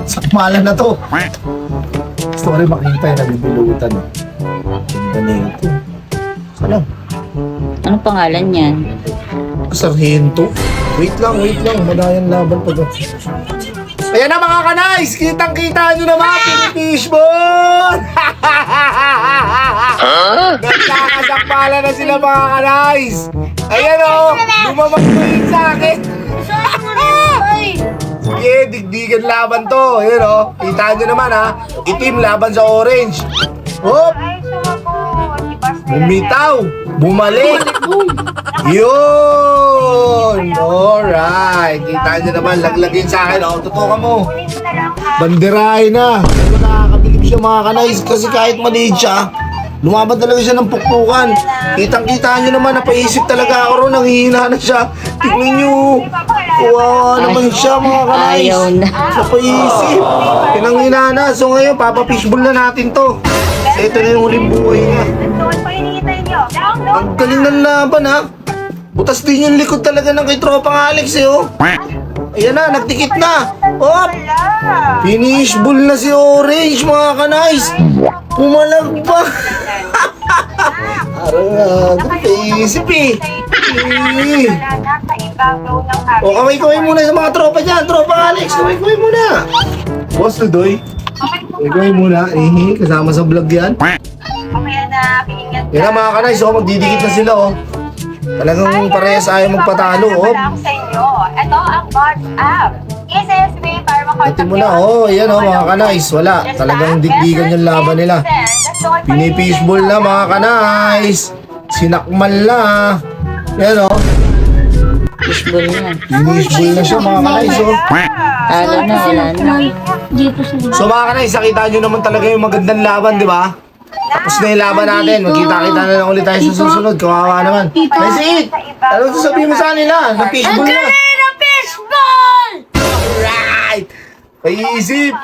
Sakmalan na to. Gusto ko rin makita yung nabibilutan. Ganda ito. Sana? Anong pangalan niyan? Sargento? Wait lang. Madayan laban pa doon. Ayan na mga kanays! Kitang-kita nyo naman! Pinipishball! Nagkakasakpala na sila mga kanays! Ayan o! Lumamang ko yun sa akin! Sige, digdigan laban to! Ayan o! Kita nyo naman ha! Itim laban sa orange! Hop! Bumitaw! Bumalik! Yun! Alright! Kita nyo naman, laglagin sa akin. O, tutukan mo. Banderahin na. Pero nakakabilib siya mga kanays. Kasi kahit maliit siya, lumaban talaga siya ng pukpukan. Kitang-kita nyo naman, napaisip talaga ako ron. Nanghihina na siya. Tingnan nyo. Kawawa naman siya mga kanays. Ayaw na. Napaisip. Pinanghina na. So ngayon, papapishball na natin to. Kasi ito na yung huling buhay niya. Ang galing ng laban ha. Butas din yung likod talaga ng kay Tropang Alex eh oh. Ayan na, nagtikit na. Hop! Finish ball na si Orange mga kanays. Pumalag pa. Arang isip eh. O kaway-kaway muna sa mga tropa dyan. Tropang Alex, kaway-kaway muna. Boss Ludoy. Kaway-kaway muna. Kasama sa vlog yan. Yan na mga kanays, oh, magdidikit na sila oh. Talagang parehas ayaw magpatalo oh. Ito ang God's app. ESSB para Natin mo na oh, yan oh mga kanays. Wala, talagang digdigan yung laban nila. Pinipishball na mga kanays. Sinakmal na. Yan oh. Fishball na. Pinishball na siya mga kanays oh. Talo na, wala na. So mga kanays, nakita nyo naman talaga yung magandang laban, di ba? Tapos na yung laban natin. Magkita-kita na lang ulit tayo sa susunod. Kawawa naman. Nice it! Ano ito sabihin mo sa kanila? Na fishball na. Fishball! Alright! Paisip!